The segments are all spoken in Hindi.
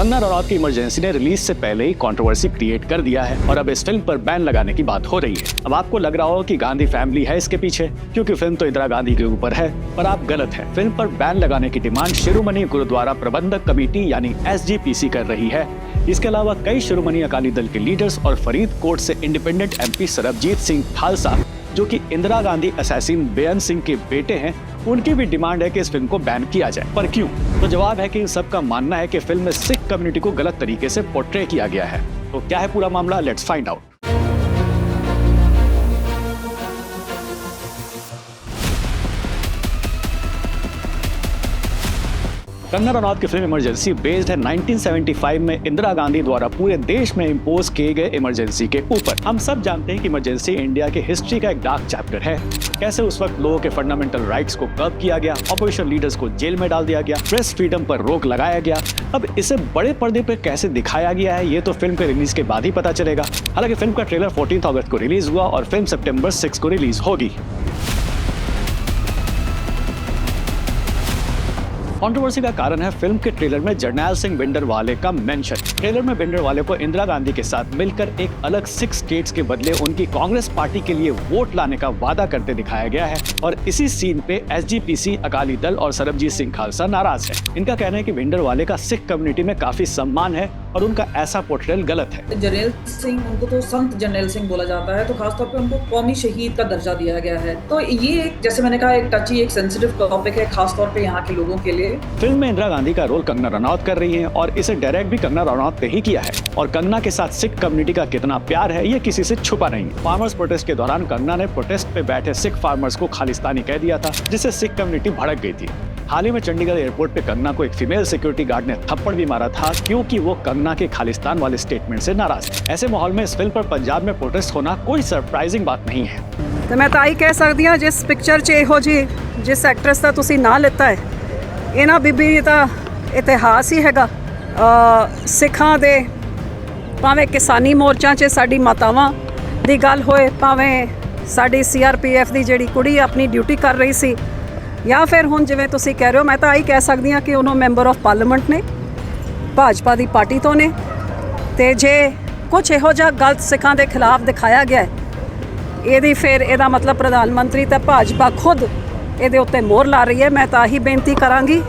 कंगना रनौत की इमरजेंसी ने रिलीज से पहले ही कंट्रोवर्सी क्रिएट कर दिया है और अब इस फिल्म पर बैन लगाने की बात हो रही है। अब आपको लग रहा हो कि गांधी फैमिली है इसके पीछे, क्योंकि फिल्म तो इंदिरा गांधी के ऊपर है, पर आप गलत है। फिल्म पर बैन लगाने की डिमांड शिरोमणि गुरुद्वारा प्रबंधक कमेटी यानी SGPC कर रही है। इसके अलावा कई शिरोमणि अकाली दल के लीडर्स और फरीदकोट से इंडिपेंडेंट MP सरबजीत सिंह खालसा, जो कि इंदिरा गांधी असैसिन बेअंत सिंह के बेटे हैं, उनकी भी डिमांड है कि इस फिल्म को बैन किया जाए। पर क्यों? तो जवाब है कि इन सबका मानना है कि फिल्म में सिख कम्युनिटी को गलत तरीके से पोर्ट्रे किया गया है। तो क्या है पूरा मामला? Let's find out. Kangana Ranaut की फिल्म इमरजेंसी बेस्ड है 1975 में इंदिरा गांधी द्वारा पूरे देश में इम्पोज किए गए इमरजेंसी के ऊपर। हम सब जानते हैं कि इमरजेंसी इंडिया के हिस्ट्री का एक डार्क चैप्टर है। कैसे उस वक्त लोगों के फंडामेंटल राइट्स को कर्ब किया गया, ऑपोजिशन लीडर्स को जेल में डाल दिया गया, प्रेस फ्रीडम पर रोक लगाया गया। अब इसे बड़े पर्दे पर कैसे दिखाया गया है, ये तो फिल्म के रिलीज के बाद ही पता चलेगा। हालांकि फिल्म का ट्रेलर 14 अगस्त को रिलीज हुआ और फिल्म सितंबर 6 को रिलीज होगी। कंट्रोवर्सी का कारण है फिल्म के ट्रेलर में जरनैल सिंह भिंडरवाले का मेंशन। ट्रेलर में भिंडरवाले को इंदिरा गांधी के साथ मिलकर एक अलग 6 स्टेट्स के बदले उनकी कांग्रेस पार्टी के लिए वोट लाने का वादा करते दिखाया गया है और इसी सीन पे SGPC, अकाली दल और सरबजीत सिंह खालसा नाराज है। इनका कहना है कि भिंडरवाले का सिख कम्युनिटी में काफी सम्मान है और उनका ऐसा पोर्ट्रेल गलत है। जरनैल सिंह, उनको तो संत जरनैल सिंह बोला जाता है, तो खासतौर पे उनको कौमी शहीद का दर्जा दिया गया है। तो ये जैसे मैंने कहा, एक टची, एक सेंसिटिव टॉपिक है, खासतौर पे यहाँ के लोगों के लिए। फिल्म में इंदिरा गांधी का रोल कंगना रनौत कर रही हैं और इसे डायरेक्ट भी कंगना रनौत ने ही किया है। और कंगना के साथ सिख कम्युनिटी का कितना प्यार है, ये किसी से छुपा नहीं। फार्मर्स प्रोटेस्ट के दौरान कंगना ने प्रोटेस्ट पे बैठे सिख फार्मर्स को खालिस्तानी कह दिया था, जिससे सिख कम्युनिटी भड़क गई थी। हाल ही में चंडीगढ़ एयरपोर्ट पे कंगना को एक फीमेल सिक्योरिटी गार्ड ने थप्पड़ भी मारा था, क्योंकि वो कंगना के खालिस्तान वाले स्टेटमेंट से नाराज है। ऐसे माहौल में इस फिल्म पर पंजाब में प्रोटेस्ट होना कोई सरप्राइजिंग बात नहीं है। तो मैं ਤਾਂ ਹੀ ਕਹਿ ਸਕਦੀ ਹਾਂ, ਜਿਸ ਪਿਕਚਰ 'ਚ ਇਹੋ ਜੀ ਜਿਸ ਐਕਟਰਸ ਦਾ ਤੁਸੀਂ ਨਾਂ ਲਿੱਤਾ ਹੈ, ਇਹਨਾਂ ਬੀਬੀ ਦਾ ਇਤਿਹਾਸ ਹੀ ਹੈਗਾ। ਸਿੱਖਾਂ ਦੇ ਭਾਵੇਂ ਕਿਸਾਨੀ ਮੋਰਚਾ 'ਚ ਸਾਡੀ ਮਾਤਾਵਾਂ ਦੀ ਗੱਲ ਹੋਏ, ਭਾਵੇਂ ਸਾਡੀ CRPF ਦੀ ਜਿਹੜੀ ਕੁੜੀ ਆਪਣੀ ਡਿਊਟੀ ਕਰ ਰਹੀ ਸੀ, ਜਾਂ ਫਿਰ ਹੁਣ ਜਿਵੇਂ ਤੁਸੀਂ ਕਹਿ ਰਹੇ ਹੋ, ਮੈਂ ਤਾਂ ਆਹੀ ਕਹਿ ਸਕਦੀ ਹਾਂ ਕਿ ਉਹਨੂੰ ਮੈਂਬਰ ਆਫ ਪਾਰਲੀਮੈਂਟ ਨੇ, ਭਾਜਪਾ ਦੀ ਪਾਰਟੀ ਤੋਂ ਨੇ। ਤੇ ਜੇ ਕੁਛ ਇਹੋ ਜਿਹਾ ਗਲਤ ਸਿੱਖਾਂ ਦੇ ਖਿਲਾਫ ਦਿਖਾਇਆ ਗਿਆ ਇਹਦੀ ਫਿਰ ਇਹਦਾ ਮਤਲਬ ਪ੍ਰਧਾਨ ਮੰਤਰੀ ਤੇ ਭਾਜਪਾ ਖੁਦ ਇਹਦੇ ਉੱਤੇ ਮੋਹਰ ਲਾ ਰਹੀ ਹੈ। ਮੈਂ ਤਾਂ ਆਹੀ ਬੇਨਤੀ ਕਰਾਂਗੀ।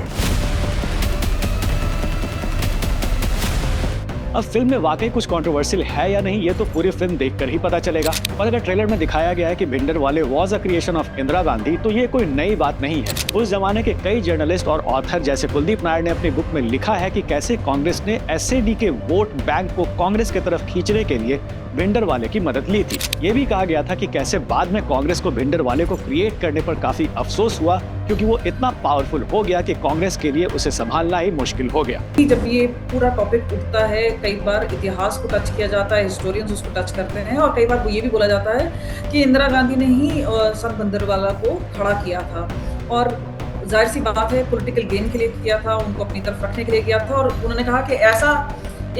अब फिल्म में वाकई कुछ कंट्रोवर्शियल है या नहीं, ये तो पूरी फिल्म देखकर ही पता चलेगा। पर अगर ट्रेलर में दिखाया गया है कि Bhindranwale was a creation of Indira Gandhi, तो ये कोई नई बात नहीं है। उस जमाने के कई जर्नलिस्ट और ऑथर जैसे कुलदीप नायर ने अपनी बुक में लिखा है कि कैसे कांग्रेस ने SAD के वोट बैंक को कांग्रेस की तरफ खींचने के लिए भिंडरवाले की मदद ली थी। ये भी कहा गया था कि कैसे बाद में कांग्रेस को भिंडरवाले को क्रिएट करने पर काफी अफसोस हुआ, क्योंकि वो इतना पावरफुल हो गया कि कांग्रेस के लिए उसे संभालना ही मुश्किल हो गया। जब ये पूरा टॉपिक उठता है, कई बार इतिहास को टच किया जाता है, हिस्टोरियंस उसको टच करते हैं, और कई बार ये भी बोला जाता है कि इंदिरा गांधी ने ही संत भिंडरवाला को खड़ा किया था। और जाहिर सी बात है, पॉलिटिकल गेन के लिए किया था, उनको अपनी तरफ रखने के लिए किया था। और उन्होंने कहा कि ऐसा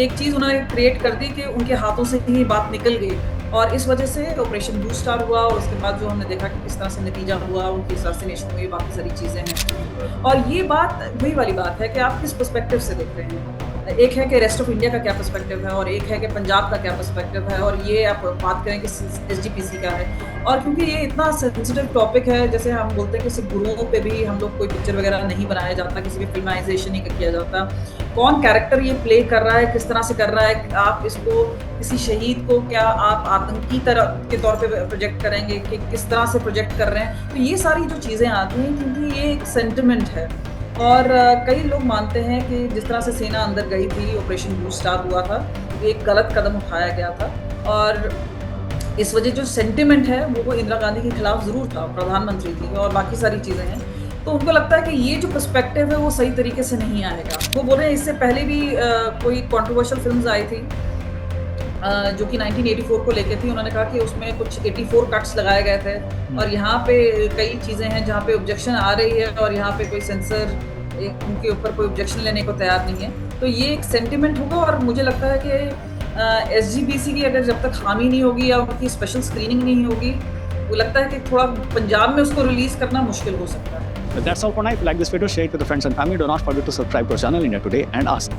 एक चीज़ उन्होंने क्रिएट कर दी कि उनके हाथों से ही बात निकल गई, और इस वजह से ऑपरेशन ब्लू स्टार हुआ। और उसके बाद जो हमने देखा कि किस तरह से नतीजा हुआ, उनकी असैसिनेशन हुई, बाकी सारी चीज़ें हैं। और ये बात वही वाली बात है कि आप किस पर्सपेक्टिव से देख रहे हैं। एक है कि रेस्ट ऑफ इंडिया का क्या पर्सपेक्टिव है, और एक है कि पंजाब का क्या पर्सपेक्टिव है, और ये आप बात करें कि SGPC का है। और क्योंकि ये इतना सेंसिटिव टॉपिक है, जैसे हम बोलते हैं कि सिर्फ गुरुओं पे भी हम लोग कोई पिक्चर वगैरह नहीं बनाया जाता, किसी भी फिल्माइजेशन नहीं किया जाता। कौन कैरेक्टर ये प्ले कर रहा है, किस तरह से कर रहा है, आप इसको किसी शहीद को क्या आप आतंकी तरह के तौर पे प्रोजेक्ट करेंगे, कि किस तरह से प्रोजेक्ट कर रहे हैं। तो ये सारी जो चीज़ें आती हैं, क्योंकि ये एक सेंटिमेंट है। और कई लोग मानते हैं कि जिस तरह से सेना अंदर गई थी, ऑपरेशन ब्लू स्टार हुआ था, एक गलत कदम उठाया गया था। और इस वजह जो सेंटिमेंट है वो इंदिरा गांधी के खिलाफ ज़रूर था, प्रधानमंत्री थी और बाकी सारी चीज़ें हैं। तो उनको लगता है कि ये जो पर्सपेक्टिव है वो सही तरीके से नहीं आएगा। वो बोल रहे हैं इससे पहले भी कोई कंट्रोवर्शियल फिल्म्स आई थी जो कि 1984 को लेके थी। उन्होंने कहा कि उसमें कुछ 84 कट्स लगाए गए थे, और यहाँ पे कई चीज़ें हैं जहाँ पे ऑब्जेक्शन आ रही है, और यहाँ पे कोई सेंसर उनके ऊपर कोई ऑब्जेक्शन लेने को तैयार नहीं है। तो ये एक सेंटिमेंट होगा, और मुझे लगता है कि SGPC की अगर जब तक हामी नहीं होगी या उनकी स्पेशल स्क्रीनिंग नहीं होगी, वो लगता है कि थोड़ा पंजाब में उसको रिलीज़ करना मुश्किल हो सकता है। That's all for now. If you like this video, share it with your friends and family. Do not forget to subscribe to our channel India Today and Ask.